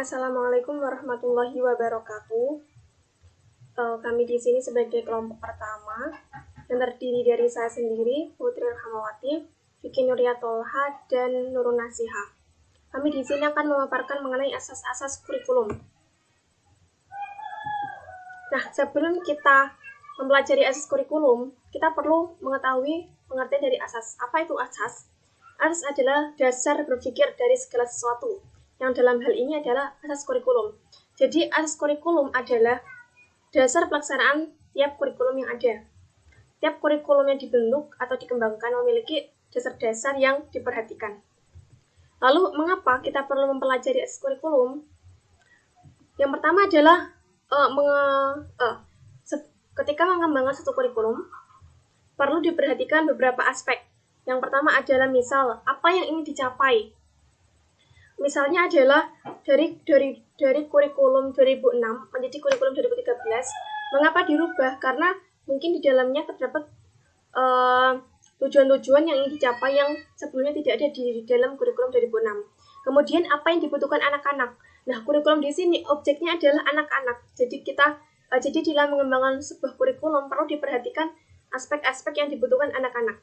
Assalamualaikum warahmatullahi wabarakatuh. Kami di sini sebagai kelompok pertama yang terdiri dari saya sendiri, Putri Rahmawati, Vicky Nuriyatolha, dan Nurun Nasihah. Kami di sini akan memaparkan mengenai asas-asas kurikulum. Nah, sebelum kita mempelajari asas kurikulum, kita perlu mengetahui pengertian dari asas. Apa itu asas? Asas adalah dasar berpikir dari segala sesuatu, yang dalam hal ini adalah asas kurikulum. Jadi asas kurikulum adalah dasar pelaksanaan tiap kurikulum yang ada. Tiap kurikulum yang dibentuk atau dikembangkan memiliki dasar-dasar yang diperhatikan. Lalu mengapa kita perlu mempelajari asas kurikulum? Yang pertama adalah ketika mengembangkan satu kurikulum perlu diperhatikan beberapa aspek. Yang pertama adalah misal apa yang ingin dicapai. Misalnya adalah dari kurikulum 2006 menjadi kurikulum 2013. Mengapa dirubah? Karena mungkin di dalamnya terdapat tujuan-tujuan yang ingin dicapai yang sebelumnya tidak ada di dalam kurikulum 2006. Kemudian apa yang dibutuhkan anak-anak? Nah, kurikulum di sini objeknya adalah anak-anak. Jadi dalam mengembangkan sebuah kurikulum perlu diperhatikan aspek-aspek yang dibutuhkan anak-anak.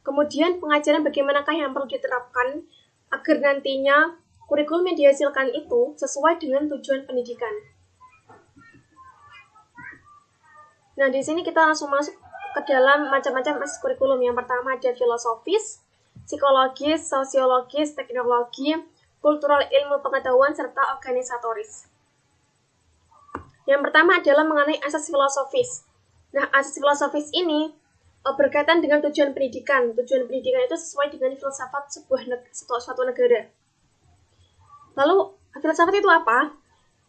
Kemudian pengajaran bagaimanakah yang perlu diterapkan agar nantinya kurikulum yang dihasilkan itu sesuai dengan tujuan pendidikan. Nah, di sini kita langsung masuk ke dalam macam-macam asas kurikulum. Yang pertama ada filosofis, psikologis, sosiologis, teknologi, kultural, ilmu pengetahuan, serta organisatoris. Yang pertama adalah mengenai asas filosofis. Nah, asas filosofis ini berkaitan dengan tujuan pendidikan. Tujuan pendidikan itu sesuai dengan filsafat suatu negara. Lalu, filsafat itu apa?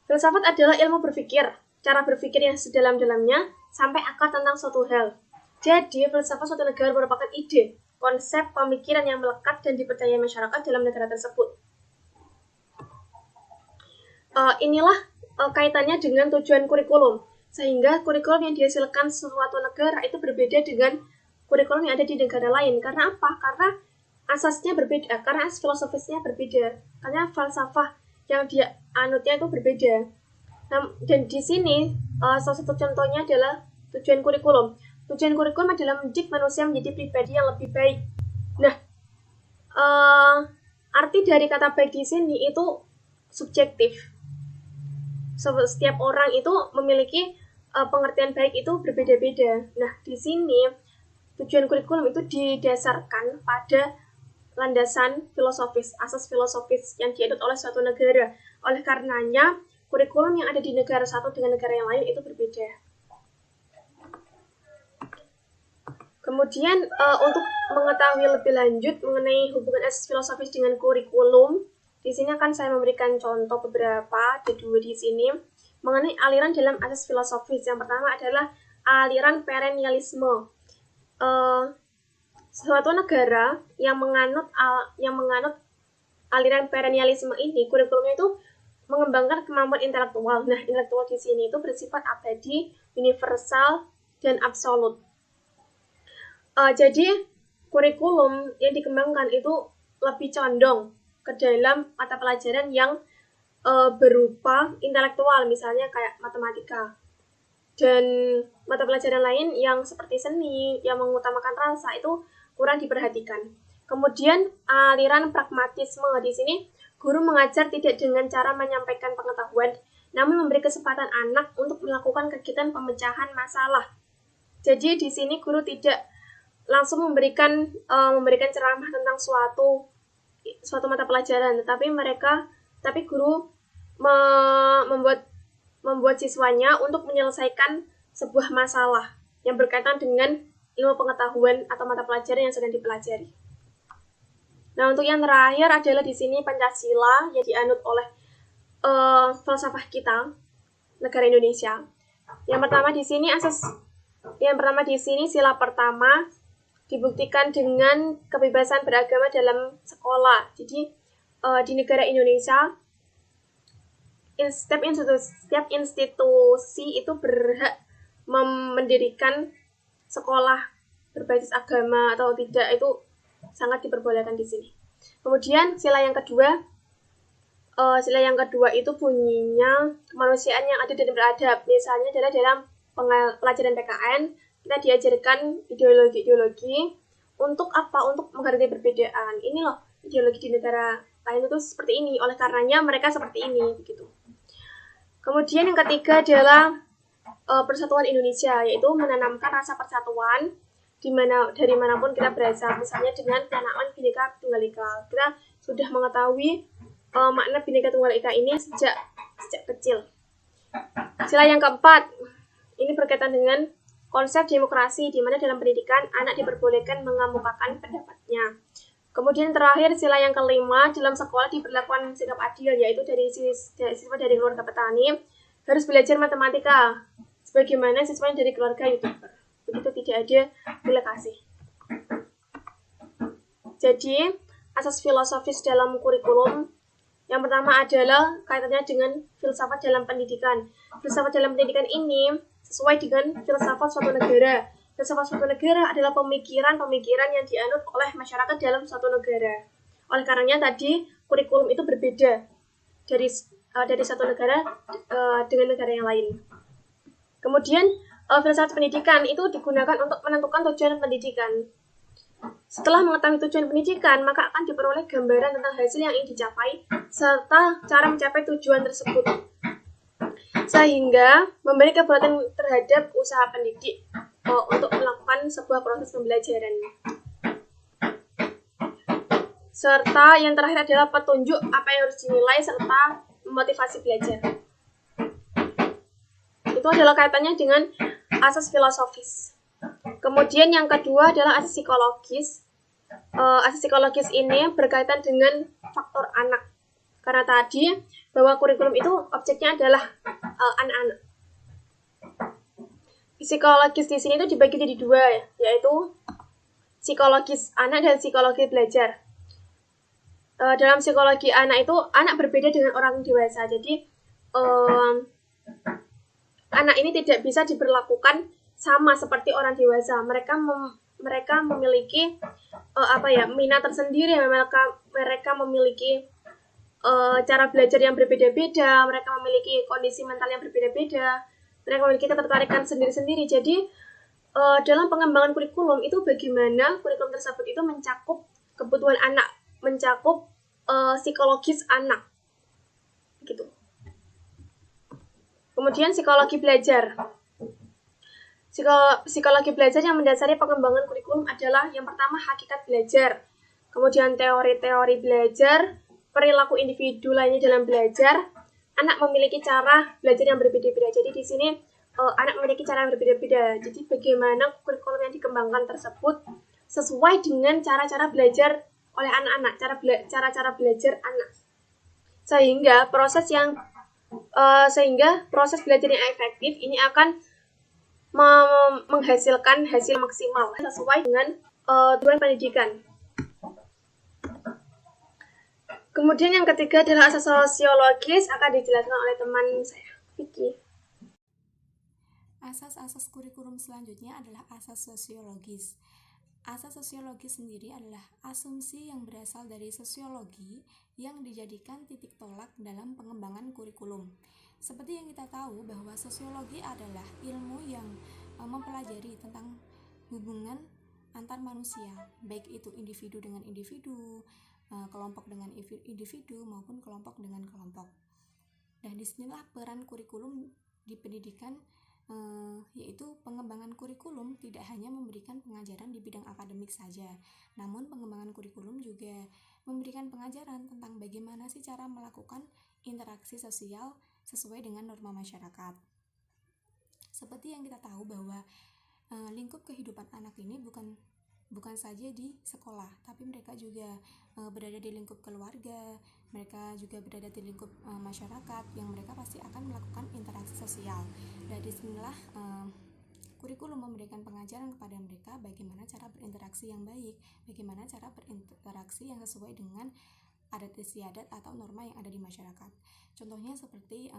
Filsafat adalah ilmu berpikir, cara berpikir yang sedalam-dalamnya sampai akar tentang suatu hal. Jadi, filsafat suatu negara merupakan ide, konsep, pemikiran yang melekat dan dipercayai masyarakat dalam negara tersebut. Inilah kaitannya dengan tujuan kurikulum. Sehingga kurikulum yang dihasilkan suatu negara itu berbeda dengan kurikulum yang ada di negara lain. Karena apa? Karena asasnya berbeda, karena asas filosofisnya berbeda, karena falsafah yang dia anutnya itu berbeda. Nah, dan di sini salah satu contohnya adalah tujuan kurikulum. Tujuan kurikulum adalah mendidik manusia menjadi pribadi yang lebih baik. Nah, arti dari kata baik di sini itu subjektif. Setiap orang itu memiliki pengertian baik itu berbeda-beda. Nah, di sini tujuan kurikulum itu didasarkan pada landasan filosofis, asas filosofis yang diadopsi oleh suatu negara. Oleh karenanya, kurikulum yang ada di negara satu dengan negara yang lain itu berbeda. Kemudian, untuk mengetahui lebih lanjut mengenai hubungan asas filosofis dengan kurikulum, di sini akan saya memberikan contoh beberapa, ada dua di sini, mengenai aliran dalam asas filosofis. Yang pertama adalah aliran perennialisme. Suatu negara yang menganut aliran perennialisme ini, kurikulumnya itu mengembangkan kemampuan intelektual. Nah, intelektual di sini itu bersifat abadi, universal, dan absolut. Jadi, kurikulum yang dikembangkan itu lebih condong ke dalam mata pelajaran yang berupa intelektual, misalnya kayak matematika. Dan mata pelajaran lain yang seperti seni, yang mengutamakan rasa, itu kurang diperhatikan. Kemudian, aliran pragmatisme di sini, guru mengajar tidak dengan cara menyampaikan pengetahuan, namun memberi kesempatan anak untuk melakukan kegiatan pemecahan masalah. Jadi, di sini guru tidak langsung memberikan ceramah tentang suatu mata pelajaran, tapi guru membuat siswanya untuk menyelesaikan sebuah masalah yang berkaitan dengan ilmu pengetahuan atau mata pelajaran yang sedang dipelajari. Nah, untuk yang terakhir adalah di sini Pancasila yang dianut oleh falsafah kita, negara Indonesia. Yang pertama di sini sila pertama dibuktikan dengan kebebasan beragama dalam sekolah. Jadi di negara Indonesia setiap institusi itu berhak mendirikan sekolah berbasis agama atau tidak, itu sangat diperbolehkan di sini. Kemudian sila yang kedua, Sila yang kedua itu bunyinya kemanusiaan yang adil dan beradab. Misalnya adalah dalam pelajaran PKN kita diajarkan ideologi-ideologi untuk apa? Untuk menghargai perbedaan. Ini loh ideologi di negara lain itu seperti ini. Oleh karenanya mereka seperti ini, begitu. Kemudian yang ketiga adalah persatuan Indonesia, yaitu menanamkan rasa persatuan dari manapun kita berasal. Misalnya dengan penanaman Bhinneka Tunggal Ika. Kita sudah mengetahui makna Bhinneka Tunggal Ika ini sejak kecil. Sila yang keempat, ini berkaitan dengan konsep demokrasi, di mana dalam pendidikan anak diperbolehkan mengemukakan pendapatnya. Kemudian terakhir, sila yang kelima, dalam sekolah diberlakukan sikap adil, yaitu dari siswa dari keluarga petani harus belajar matematika, sebagaimana siswa dari keluarga YouTuber. Begitu, tidak ada delegasi. Jadi, asas filosofis dalam kurikulum yang pertama adalah kaitannya dengan filsafat dalam pendidikan. Filsafat dalam pendidikan ini sesuai dengan filsafat suatu negara. Filsafat suatu negara adalah pemikiran-pemikiran yang dianut oleh masyarakat dalam suatu negara. Oleh karenanya tadi kurikulum itu berbeda dari satu negara dengan negara yang lain. Kemudian filsafat pendidikan itu digunakan untuk menentukan tujuan pendidikan. Setelah mengetahui tujuan pendidikan, maka akan diperoleh gambaran tentang hasil yang ingin dicapai serta cara mencapai tujuan tersebut, sehingga memberi kebaikan terhadap usaha pendidik untuk melakukan sebuah proses pembelajaran. Serta yang terakhir adalah petunjuk apa yang harus dinilai serta motivasi belajar. Itu adalah kaitannya dengan asas filosofis. Kemudian yang kedua adalah asas psikologis. Asas psikologis ini berkaitan dengan faktor anak. Karena tadi bahwa kurikulum itu objeknya adalah anak-anak. Psikologis di sini itu dibagi jadi dua, yaitu psikologis anak dan psikologi belajar. Dalam psikologi anak itu anak berbeda dengan orang dewasa. Jadi anak ini tidak bisa diberlakukan sama seperti orang dewasa. Mereka memiliki minat tersendiri. Mereka memiliki cara belajar yang berbeda-beda. Mereka memiliki kondisi mental yang berbeda-beda. Mereka memiliki ketertarikan sendiri-sendiri. Jadi dalam pengembangan kurikulum itu bagaimana kurikulum tersebut itu mencakup kebutuhan anak, mencakup psikologis anak, gitu. Kemudian psikologi belajar. Psikologi belajar yang mendasari pengembangan kurikulum adalah yang pertama hakikat belajar, kemudian teori-teori belajar, perilaku individu lainnya dalam belajar. Anak memiliki cara belajar yang berbeda-beda. Jadi di sini anak memiliki cara yang berbeda-beda. Jadi bagaimana kurikulum yang dikembangkan tersebut sesuai dengan cara-cara belajar oleh anak-anak, cara-cara belajar anak, sehingga proses belajar yang efektif ini akan menghasilkan hasil maksimal sesuai dengan tujuan pendidikan. Kemudian yang ketiga adalah asas sosiologis, akan dijelaskan oleh teman saya, Vicky. Asas-asas kurikulum selanjutnya adalah asas sosiologis. Asas sosiologis sendiri adalah asumsi yang berasal dari sosiologi yang dijadikan titik tolak dalam pengembangan kurikulum. Seperti yang kita tahu bahwa sosiologi adalah ilmu yang mempelajari tentang hubungan antar manusia, baik itu individu dengan individu, kelompok dengan individu maupun kelompok dengan kelompok. Dan disinilah peran kurikulum di pendidikan, yaitu pengembangan kurikulum tidak hanya memberikan pengajaran di bidang akademik saja, namun pengembangan kurikulum juga memberikan pengajaran tentang bagaimana sih cara melakukan interaksi sosial sesuai dengan norma masyarakat. Seperti yang kita tahu bahwa lingkup kehidupan anak ini bukan saja di sekolah, tapi mereka juga berada di lingkup keluarga, mereka juga berada di lingkup masyarakat yang mereka pasti akan melakukan interaksi sosial. Dari sinilah kurikulum memberikan pengajaran kepada mereka bagaimana cara berinteraksi yang baik, bagaimana cara berinteraksi yang sesuai dengan adat istiadat atau norma yang ada di masyarakat. Contohnya seperti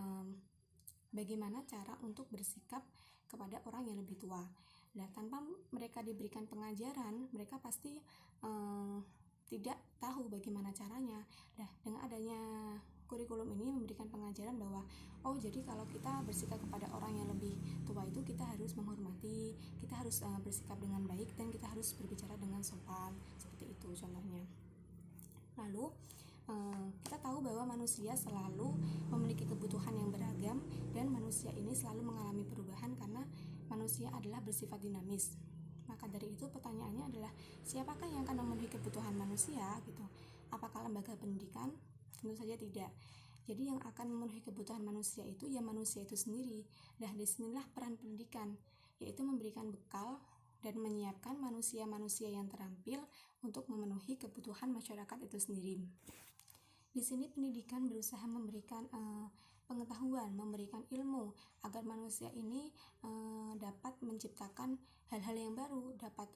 bagaimana cara untuk bersikap kepada orang yang lebih tua. Nah, tanpa mereka diberikan pengajaran, mereka pasti tidak tahu bagaimana caranya. Nah, dengan adanya kurikulum ini memberikan pengajaran bahwa jadi kalau kita bersikap kepada orang yang lebih tua itu kita harus menghormati, kita harus bersikap dengan baik, dan kita harus berbicara dengan sopan, seperti itu contohnya. Lalu kita tahu bahwa manusia selalu memiliki kebutuhan yang beragam, dan manusia ini selalu mengalami perubahan karena manusia adalah bersifat dinamis. Maka dari itu pertanyaannya adalah, siapakah yang akan memenuhi kebutuhan manusia gitu? Apakah lembaga pendidikan? Tentu saja tidak. Jadi yang akan memenuhi kebutuhan manusia itu ya manusia itu sendiri. Nah, disinilah peran pendidikan, yaitu memberikan bekal dan menyiapkan manusia-manusia yang terampil untuk memenuhi kebutuhan masyarakat itu sendiri. Di sini pendidikan berusaha memberikan pengetahuan, memberikan ilmu agar manusia ini dapat menciptakan hal-hal yang baru, dapat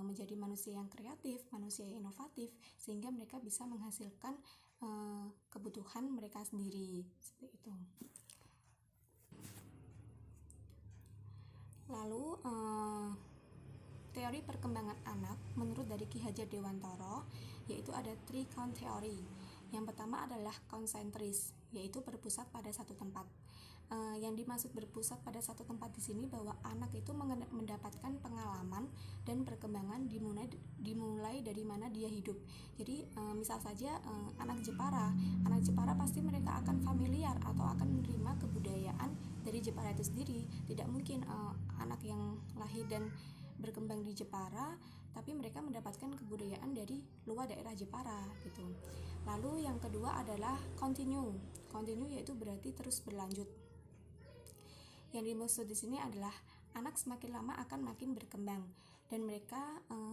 menjadi manusia yang kreatif, manusia yang inovatif, sehingga mereka bisa menghasilkan kebutuhan mereka sendiri, seperti itu. Lalu teori perkembangan anak menurut dari Ki Hajar Dewantara, yaitu ada 3 count theory. Yang pertama adalah konsentris, yaitu berpusat pada satu tempat. Yang dimaksud berpusat pada satu tempat di sini bahwa anak itu mendapatkan pengalaman dan perkembangan dimulai dari mana dia hidup. Jadi misal saja anak Jepara pasti mereka akan familiar atau akan menerima kebudayaan dari Jepara itu sendiri. Tidak mungkin anak yang lahir dan berkembang di Jepara tapi mereka mendapatkan kebudayaan dari luar daerah Jepara gitu. Lalu yang kedua adalah continue yaitu berarti terus berlanjut. Yang dimaksud di sini adalah anak semakin lama akan makin berkembang dan mereka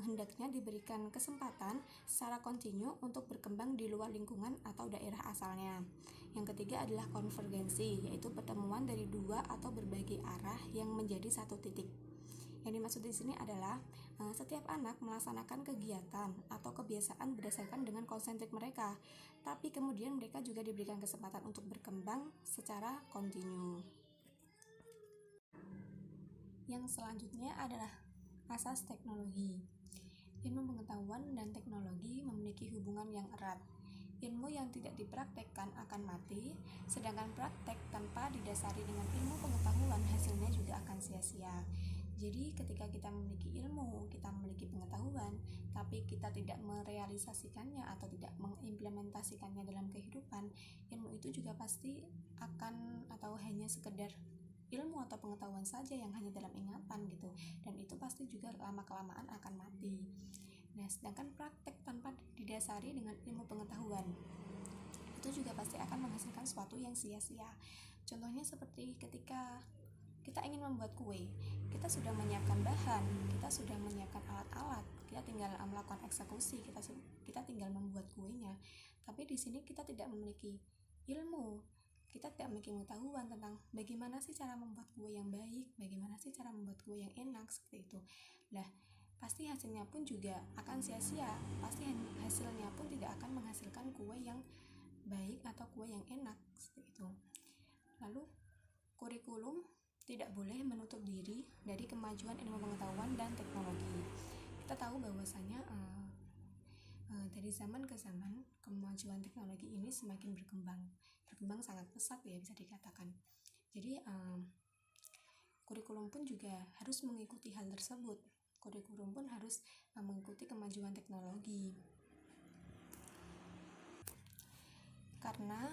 hendaknya diberikan kesempatan secara kontinu untuk berkembang di luar lingkungan atau daerah asalnya. Yang ketiga adalah konvergensi, yaitu pertemuan dari dua atau berbagai arah yang menjadi satu titik. Yang dimaksud di sini adalah setiap anak melaksanakan kegiatan atau kebiasaan berdasarkan dengan konsentrik mereka, tapi kemudian mereka juga diberikan kesempatan untuk berkembang secara kontinu. Yang selanjutnya adalah asas teknologi. Ilmu pengetahuan dan teknologi memiliki hubungan yang erat. Ilmu yang tidak dipraktekkan akan mati, sedangkan praktek tanpa didasari dengan ilmu pengetahuan hasilnya juga akan sia-sia. Jadi ketika kita memiliki ilmu, kita memiliki pengetahuan, tapi kita tidak merealisasikannya atau tidak mengimplementasikannya dalam kehidupan, ilmu itu juga pasti akan atau hanya sekedar ilmu atau pengetahuan saja yang hanya dalam ingatan gitu, dan itu pasti juga lama-kelamaan akan mati. Nah, sedangkan praktek tanpa didasari dengan ilmu pengetahuan itu juga pasti akan menghasilkan sesuatu yang sia-sia. Contohnya seperti ketika kita ingin membuat kue, kita sudah menyiapkan bahan, kita sudah menyiapkan alat-alat, kita tinggal melakukan eksekusi, kita tinggal membuat kuenya. Tapi di sini kita tidak memiliki ilmu, kita tidak memiliki pengetahuan tentang bagaimana sih cara membuat kue yang baik, bagaimana sih cara membuat kue yang enak, seperti itu. Nah, pasti hasilnya pun juga akan sia-sia, pasti hasilnya pun tidak akan menghasilkan kue yang baik atau kue yang enak, seperti itu. Lalu, kurikulum tidak boleh menutup diri dari kemajuan ilmu pengetahuan dan teknologi. Kita tahu bahwasanya dari zaman ke zaman kemajuan teknologi ini semakin berkembang sangat pesat ya, bisa dikatakan. Jadi kurikulum pun juga harus mengikuti hal tersebut. Kurikulum pun harus mengikuti kemajuan teknologi. Karena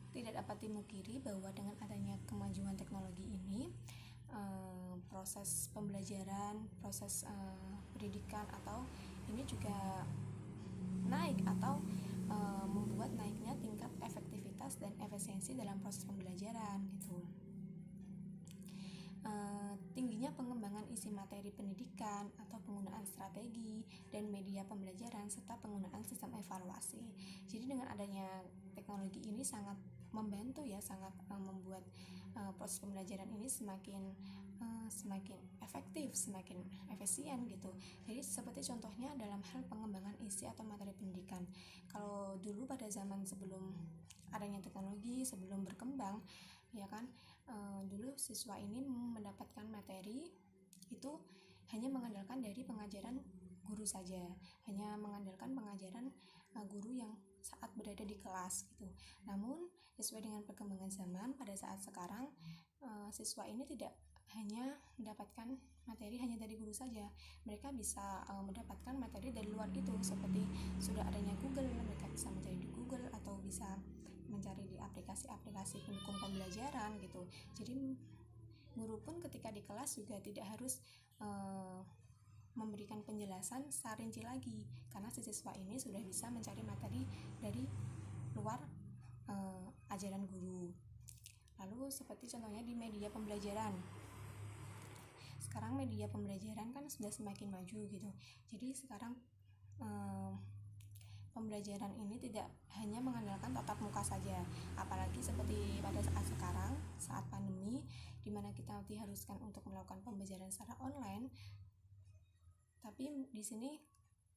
tidak dapat dimungkiri bahwa dengan adanya kemajuan teknologi ini, proses pembelajaran, proses pendidikan atau ini juga naik atau membuat naiknya tingkat efektivitas dan efisiensi dalam proses pembelajaran gitu. Tingginya pengembangan isi materi pendidikan atau penggunaan strategi dan media pembelajaran serta penggunaan sistem evaluasi. Jadi dengan adanya teknologi ini sangat membantu ya, sangat membuat proses pembelajaran ini semakin efektif, semakin efisien gitu. Jadi seperti contohnya dalam hal pengembangan isi atau materi pendidikan. Kalau dulu pada zaman sebelum adanya teknologi, sebelum berkembang ya kan, dulu siswa ini mendapatkan materi itu hanya mengandalkan dari pengajaran guru saja, hanya mengandalkan pengajaran guru yang saat berada di kelas gitu. Namun sesuai dengan perkembangan zaman pada saat sekarang, siswa ini tidak hanya mendapatkan materi hanya dari guru saja. Mereka bisa mendapatkan materi dari luar itu, seperti sudah adanya Google, mereka bisa mencari di Google atau bisa mencari di aplikasi-aplikasi pendukung pembelajaran gitu. Jadi guru pun ketika di kelas juga tidak harus memberikan penjelasan secara rinci lagi, karena si siswa ini sudah bisa mencari materi dari luar ajaran guru. Lalu seperti contohnya di media pembelajaran. Sekarang media pembelajaran kan sudah semakin maju gitu. Jadi sekarang pembelajaran ini tidak hanya mengandalkan tatap muka saja, apalagi seperti pada saat sekarang, saat pandemi, di mana kita diharuskan untuk melakukan pembelajaran secara online. Tapi di sini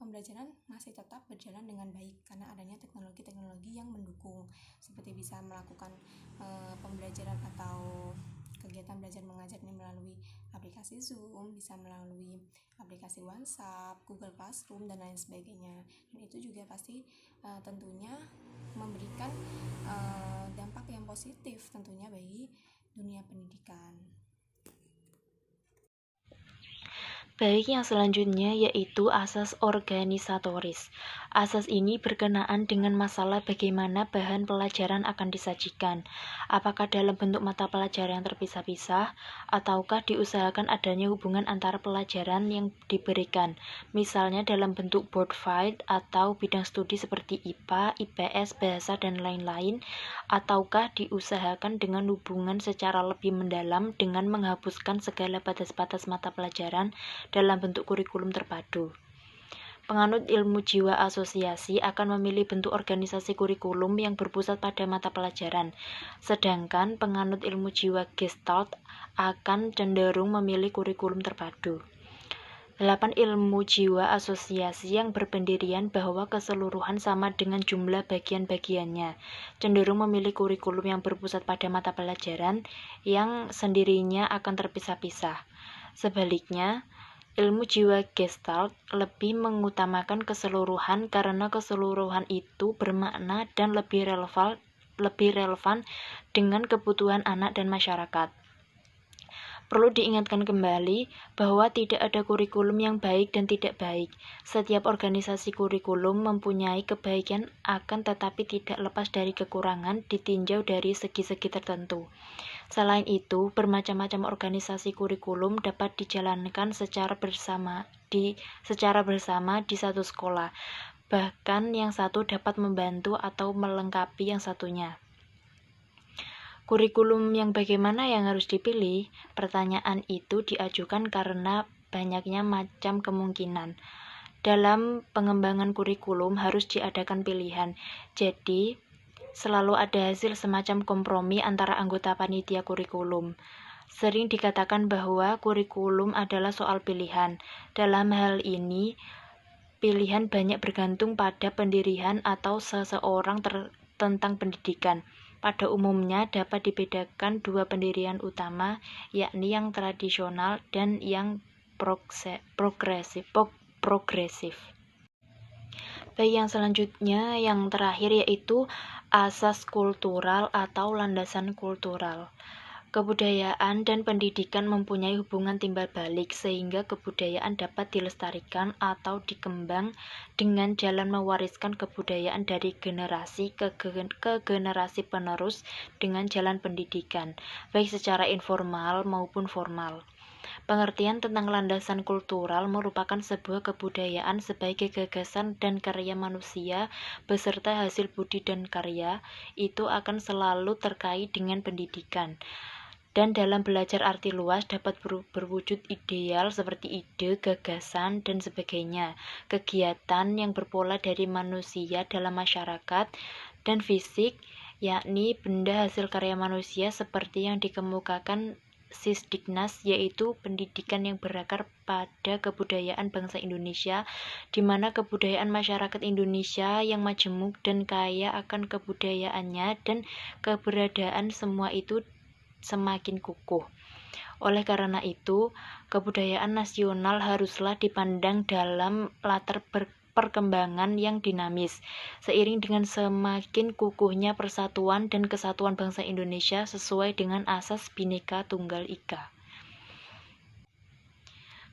pembelajaran masih tetap berjalan dengan baik karena adanya teknologi-teknologi yang mendukung, seperti bisa melakukan pembelajaran atau kegiatan belajar mengajar ini melalui aplikasi Zoom, bisa melalui aplikasi WhatsApp, Google Classroom, dan lain sebagainya. Dan itu juga pasti tentunya memberikan dampak yang positif tentunya bagi dunia pendidikan. Baik, yang selanjutnya yaitu asas organisatoris. Asas ini berkenaan dengan masalah bagaimana bahan pelajaran akan disajikan. Apakah dalam bentuk mata pelajaran yang terpisah-pisah, ataukah diusahakan adanya hubungan antara pelajaran yang diberikan, misalnya dalam bentuk board file atau bidang studi seperti IPA, IPS, bahasa, dan lain-lain, ataukah diusahakan dengan hubungan secara lebih mendalam dengan menghapuskan segala batas-batas mata pelajaran dalam bentuk kurikulum terpadu. Penganut ilmu jiwa asosiasi akan memilih bentuk organisasi kurikulum yang berpusat pada mata pelajaran, sedangkan penganut ilmu jiwa Gestalt akan cenderung memilih kurikulum terpadu. 8 ilmu jiwa asosiasi yang berpendirian bahwa keseluruhan sama dengan jumlah bagian-bagiannya, cenderung memilih kurikulum yang berpusat pada mata pelajaran yang sendirinya akan terpisah-pisah. Sebaliknya, ilmu jiwa Gestalt lebih mengutamakan keseluruhan karena keseluruhan itu bermakna dan lebih relevan dengan kebutuhan anak dan masyarakat. Perlu diingatkan kembali bahwa tidak ada kurikulum yang baik dan tidak baik. Setiap organisasi kurikulum mempunyai kebaikan akan tetapi tidak lepas dari kekurangan ditinjau dari segi-segi tertentu. Selain itu, bermacam-macam organisasi kurikulum dapat dijalankan secara bersama di satu sekolah. Bahkan yang satu dapat membantu atau melengkapi yang satunya. Kurikulum yang bagaimana yang harus dipilih? Pertanyaan itu diajukan karena banyaknya macam kemungkinan. Dalam pengembangan kurikulum harus diadakan pilihan. Jadi, selalu ada hasil semacam kompromi antara anggota panitia kurikulum. Sering dikatakan bahwa kurikulum adalah soal pilihan. Dalam hal ini, pilihan banyak bergantung pada pendirian atau seseorang tentang pendidikan. Pada umumnya dapat dibedakan dua pendirian utama, yakni yang tradisional dan yang progresif. Baik, yang selanjutnya, yang terakhir yaitu asas kultural atau landasan kultural. Kebudayaan dan pendidikan mempunyai hubungan timbal balik sehingga kebudayaan dapat dilestarikan atau dikembang dengan jalan mewariskan kebudayaan dari generasi ke generasi penerus dengan jalan pendidikan, baik secara informal maupun formal. Pengertian tentang landasan kultural merupakan sebuah kebudayaan sebagai gagasan dan karya manusia beserta hasil budi dan karya itu akan selalu terkait dengan pendidikan. Dan dalam belajar arti luas dapat berwujud ideal seperti ide, gagasan, dan sebagainya. Kegiatan yang berpola dari manusia dalam masyarakat dan fisik, yakni benda hasil karya manusia seperti yang dikemukakan Sisdiknas, yaitu pendidikan yang berakar pada kebudayaan bangsa Indonesia, di mana kebudayaan masyarakat Indonesia yang majemuk dan kaya akan kebudayaannya dan keberadaan semua itu semakin kukuh. Oleh karena itu, kebudayaan nasional haruslah dipandang dalam latar perkembangan yang dinamis. Seiring dengan semakin kukuhnya persatuan dan kesatuan bangsa Indonesia sesuai dengan asas Bhinneka Tunggal Ika.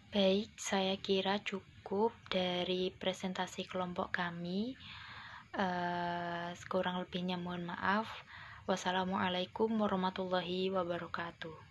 Baik, saya kira cukup dari presentasi kelompok kami. Kurang lebihnya mohon maaf. Wassalamualaikum warahmatullahi wabarakatuh.